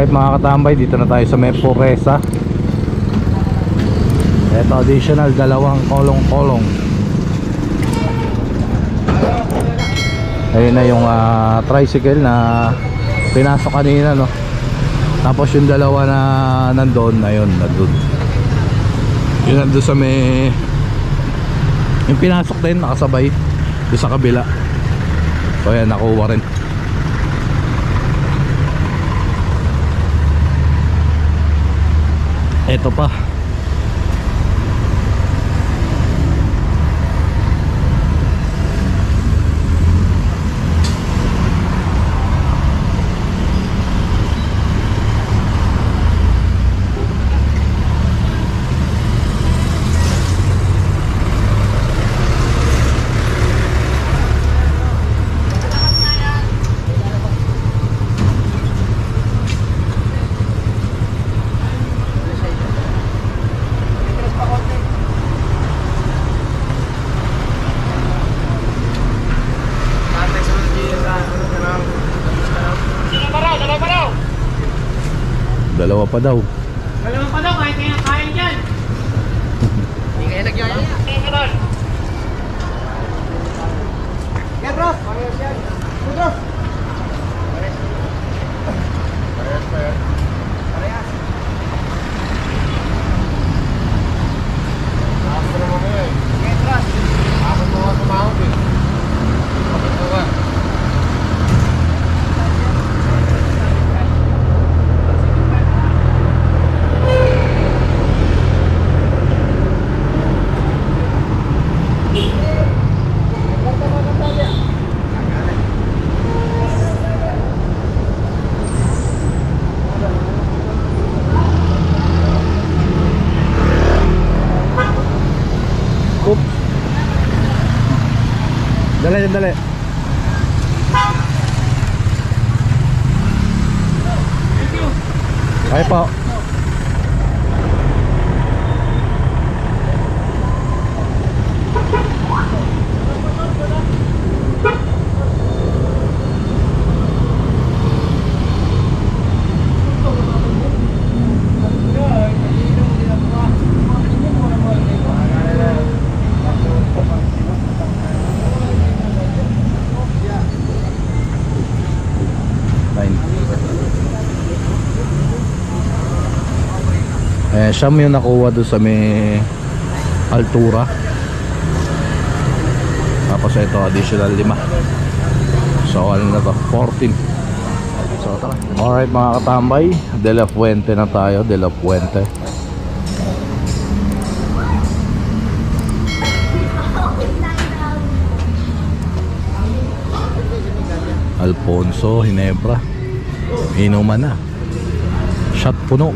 Alright mga katambay, dito na tayo sa may Puresa. Ito additional, dalawang kolong-kolong. Ayun na yung tricycle na pinasok kanina, no? Tapos yung dalawa na nandun, ayun, nandun. Yun nandun sa may, yung pinasok din, nakasabay doon sa kabila. So ayan, nakuha rin. Ito pa. Dalawa pa daw. Dalawa pa daw, kahit kayo nakain dyan. Hindi kayo nagyaya. Yan, Ross! Parehas yan. Ross! Parehas pa yan. Parehas. Ako na mo eh. Yan, Ross. Ako mo nga sumahod eh. Kapit mo nga. Oops. Dali, dali. Ay po. Siyam yung nakuha doon sa may Altura. Tapos ito additional 5. So ano na to, 14. So tara. Alright mga katambay, De La Fuente na tayo. De La Fuente. Alfonso, Ginebra. Inuman na. Shot puno.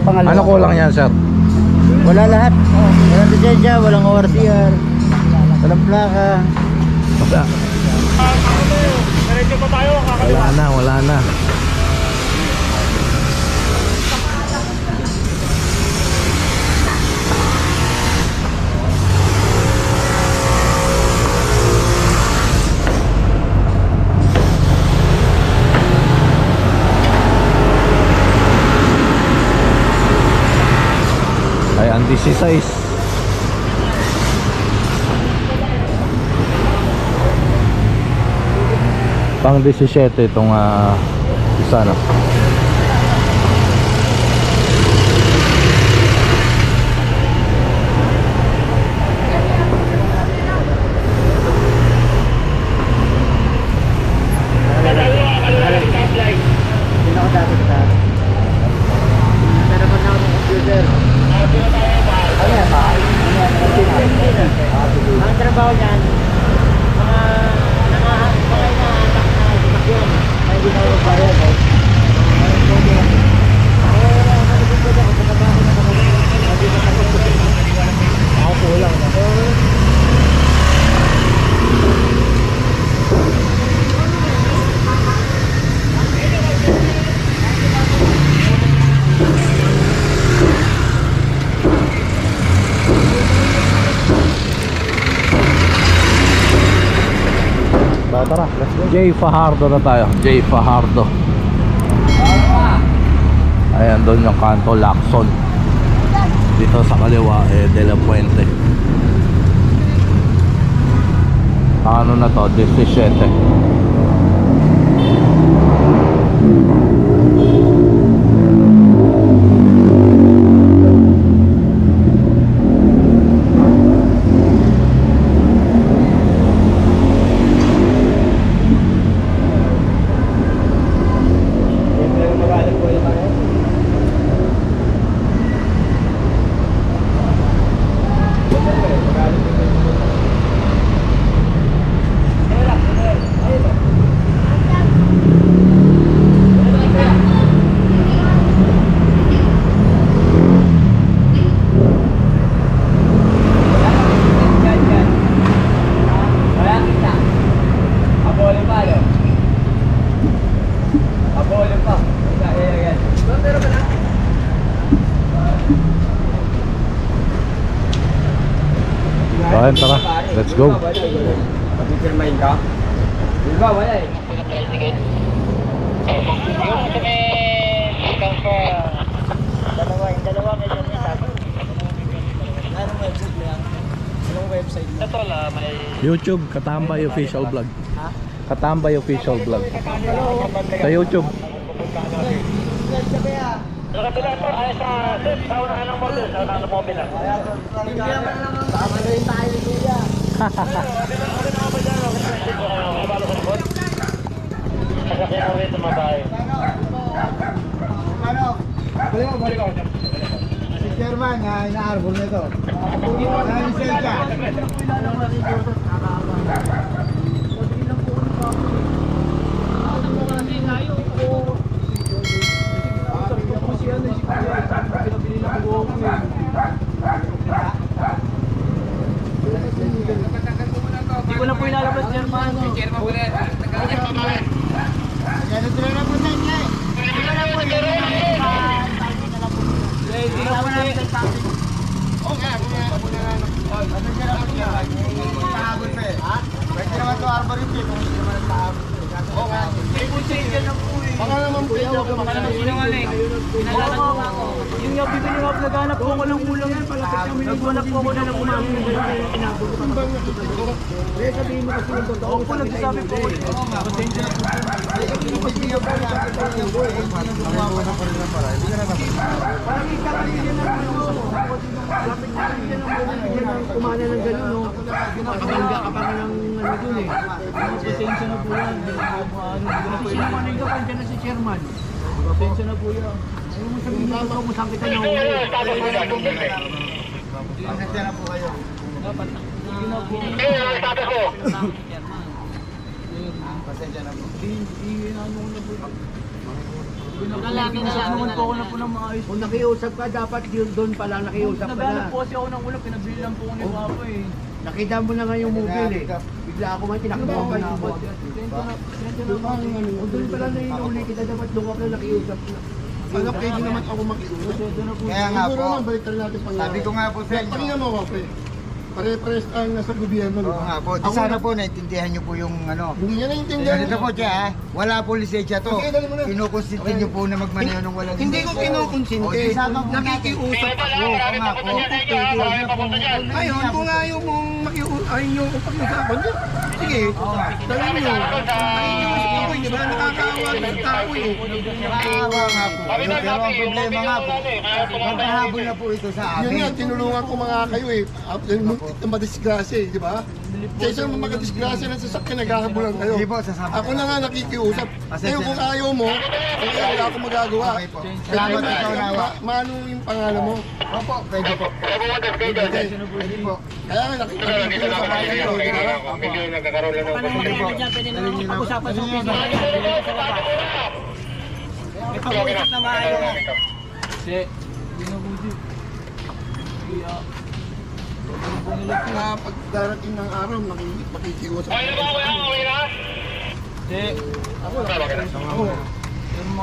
Ano kulang yan, sir? Wala lahat. Walang lisensya, walang ORCR, walang plaka. Wala na, wala na. Ayan, 16. Pang 17 itong isa na. Ang trabaho niyan, mga inaatak na sasakyan, na hindi na magbayad. J. Fajardo na tayo. J. Fajardo. Ayan, doon yung kanto Lacson. Dito sa kaliwa De La Puente. Ano na to? 17. Ayan, tara. Let's go. Pag-firmahin ka? Diba, wala eh. Dalawa medyo nito. Anong website? Ito la, may YouTube, Katambay Official Vlog. Katambay Official Vlog. Sa YouTube. sa kabila po ay sa unahan ng model, sa unahan ng mobile. Hindi naman naman tayo tayo kuya. Sasakyan mo rin sa mabahay. Balik ako. Si Chairman, ina-arbol na ito. Lisensya. Hindi ko na po ilalabas, Chairman. Chairman po rin. Ganun tuloy na po sa inyo. Hindi ko na po ilalabas. Hindi na po namin sa taxi. Okay, ano siya naman siya? Nakagod pa eh. Pwede naman ito arbor yung tip. Hindi naman nagtahabol. Oo nga. May bullshit ka na po eh. Baka naman po yun. Baka naman sinungaling. Pinalatan ko ako. Yung nga, bibili nga, naghanap po ako ng ulang yan. Palapit kami, naghanap po ako na ng ulang. Inabot ko pa. Eh, sabihin mo kasi yung totoo. Opo, nagsasabi po ko. Pasensya na po. Parang ikakaliyan na po. Lapit na kaliyan na po. Kumana ng gano'n, no? Nakabangga ka pa ng ano dun eh. Pasensya na po yan. Kasi sinungaling ka pa, dyan na si Chairman. Pasensya na po yan. Ayaw mo sabihin na ito, musang kita na ulo. Pasensya na po kayo. Dapat, hindi na po. Pasensya na po. Hindi na ano na po. Naman po ako na po ng maayos. Kung nakiusap ka, dapat doon pala nakiusap ka na. Naghanap po kasi ako ng ulam, pinabili lang po ako ni Papa eh. Nakita mo na nga yung mobile eh. Bigla ako man tinakbo ka na ako. Kung doon pala na inuli kita, dapat doon ka na nakiusap na. Ano pwede naman ako makiusap? Kaya nga po. Balik natin pang Sabi ko nga po sa inyo. Pakinggan mo ako, pare-pares tayong nasa gobyerno. Oo nga po. Di sana po naintindihan nyo po yung ano. Hindi niya naintindihan. Ganito po siya ha. Wala po lisensya to. Okay, dali mo na. Kinukonsinti nyo po na magmaneho ng walang Hindi ko kinukonsinte. Nakikiusap ako. Oo nga po. Ngayon, kung ayaw mong ayaw nyo kung pag-usapan nyo, sige, dali mo. Nakikiusap ako, di ba? Nakakaawa ng tao eh. Nakakawa nga po. Pero ang problema nga po, magkahabol na po ito sa Yun nga, amin. tinulungan ko mga kayo eh. Madisgrasya eh, di ba? Sa isang makadisgrasya ng sasakyan, naghahabulan kayo. Hindi po, sasama. Ako na nga nakikiusap. Ngayon kung ayaw mo, kaya wala akong magagawa. Okay po. Salamat sa kaunawa. Maano yung pangalan mo? Opo, pwede po. Pwede po. Kaya nga nakikiusap kayo. Di ba? Pwede na lang pag-usapan sa opisina. May pag-uusap na maayos. Hindi. Hindi na buti. Pag darating ng araw, makikiusap. Ako,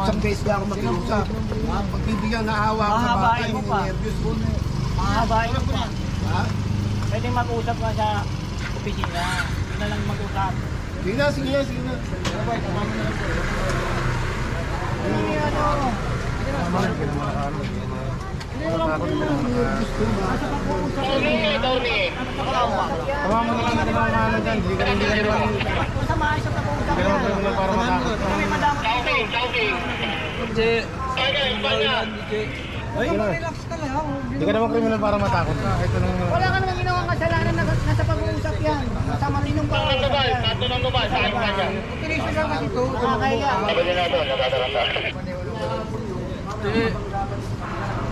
isang beses na ako makiusap. Pagbibigyan, naawa ako sa bata, yung nervyos ko. Mahabain mo pa. Ha? Pwede mag-usap ka sa opisina. Hindi na lang mag-usap. Sige na, sige na, sige na. Tama mo na lang natin mga ano dyan. Hindi ka rin naman. Hindi ka naman para matakot. Hindi ka naman kriminal para matakot ka. Ito lang naman. Wala ka namang ginawang kasalanan na nasa pag-uusap yan. Nasa malinong pag-uusap yan. Pinisyo lang kasi ito. Nakakaya.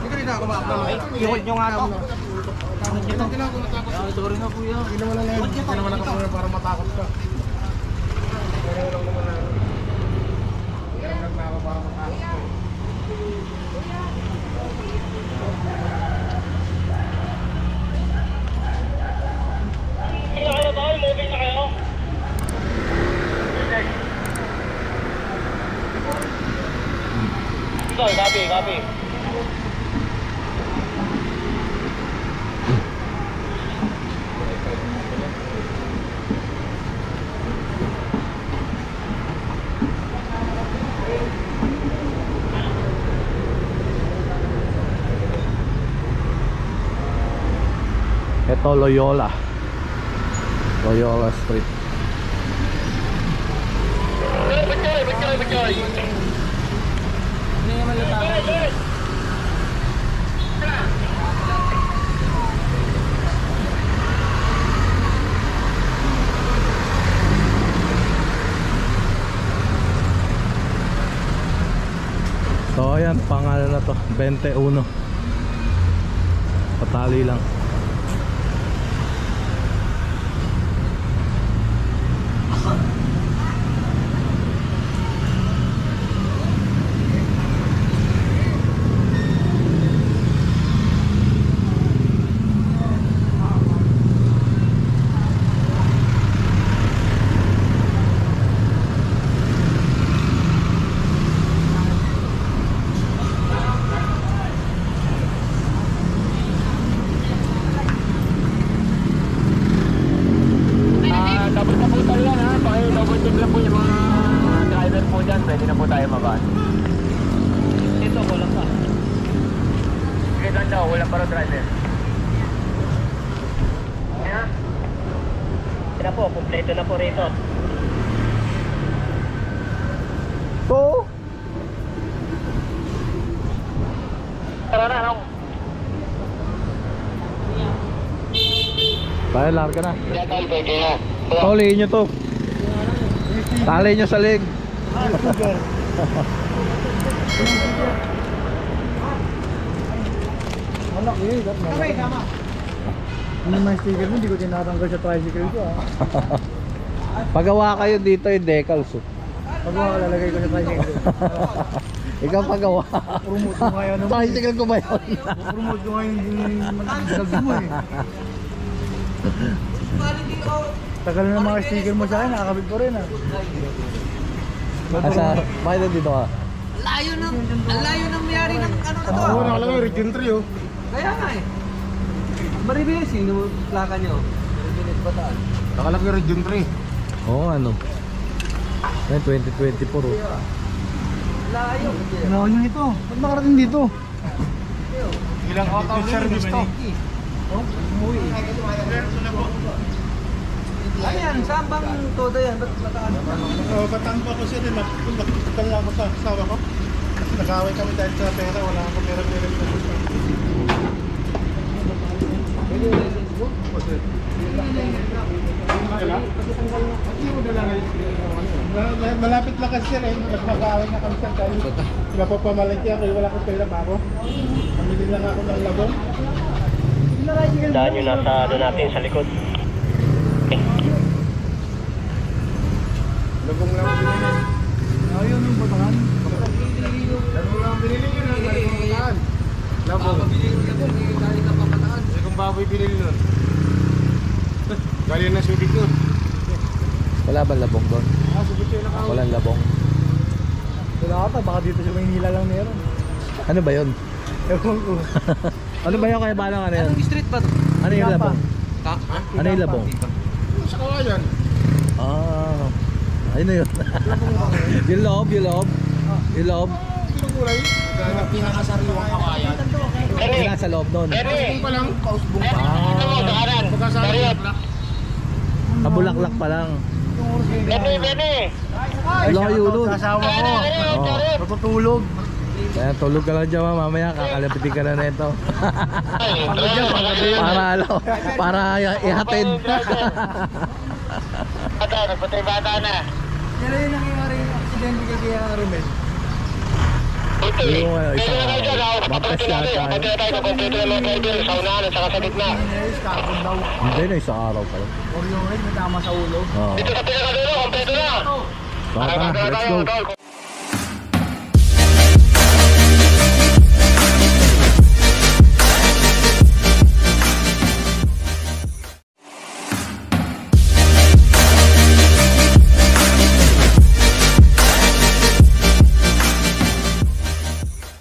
Hindi ka rin ako makakala. Ihod nyo nga to. Sorry na kuya. Hindi naman lang yan. Hindi naman ako kriminal para matakot ka. Hindi naman naman na. Hindi naman na ako para matakot ka. Copy. Ito Loyola Street. Hindi naman latakan. So ayan, pangalan na to 21. Patali lang. Tira po, kumpleto na po rito. To Tara na, no? tayo, larga na. Kaya tol, pwede na. Tolihin nyo to. Tali nyo sa leg. Kamay, kama. Ano naman sticker mo? Hindi ko tinatanggal sa tricycle ko ah. Pagawa kayo dito yung decals. Pag lalagay ko sa tricycle ko. Ikaw pagawa. Promote ko ngayon. Tricycle ko ba yun? Promote ko ngayon yung vlog mo eh. Tagal na mga sticker mo sa akin, nakakabit ko rin ah. Asa, bakit dito ka? Ang layo ng mayari ng ano na to ah. Oo, nakalagay, Region 3 oh. Kaya nga eh. Maribilis, sino plaka nyo? Maribilis Bataan. Nakalagay, Region 3. Oo, ano. Ngayon, 2024 oh. Layo. Layo nito. Ba't makarating dito? Ilang auto service to? Oh, umuwi. Ayan, saan bang todo yan? Ba't Bataan? Bataan pa ako siya din. Nagpunta lang ako sa asawa ko. Kasi nag-away kami dahil sa pera. Wala akong pera. Pwede yung license mo? Malapit lang kasi sir eh. Nag-away na kami sa dahil napapamalaki ako. Wala akong pera pa ako. Pamili lang ako ng labong. Daan nyo nasa ano natin sa likod. Labong lang ang binili. Ayaw ng Bataan. Labong lang ang binili nyo na. Bataan. Labong. Kung baboy binili nun. Galing na sulit nun. Wala ba labong doon? Subit yun nakawin. Walang labong. Wala ata, baka dito sa Maynila lang meron. Ano ba yun? Ewan ko. Ano ba yung kaya balang ano yun? street ba to? Ano yung labong? Ha? Ano yung labong? Sa kawayan. Ah, Ayun na yun. Yung loob, yung loob. Yung loob. Pinakasariwang kawayan. Yung nasa loob nun. Pausbong pa lang. Pausbong pa. Kabulaklak pa lang. Ay, Layo nun. Kasama ko. Oo. Natutulog. Kaya tulog ka lang dyan mamaya, kakalapitin ka na nito. Para ano, para ihatid. Nagpatay bata na. Pero yung nangyayari yung aksidente kay Kuya Romel. Yung ano, isang mapes yata. Inayos kapon daw. Hindi na, isang araw pa lang. Or yung rin, may tama sa ulo. Oo. Dito sa pinakadulo, kompleto na. Baka, let's go.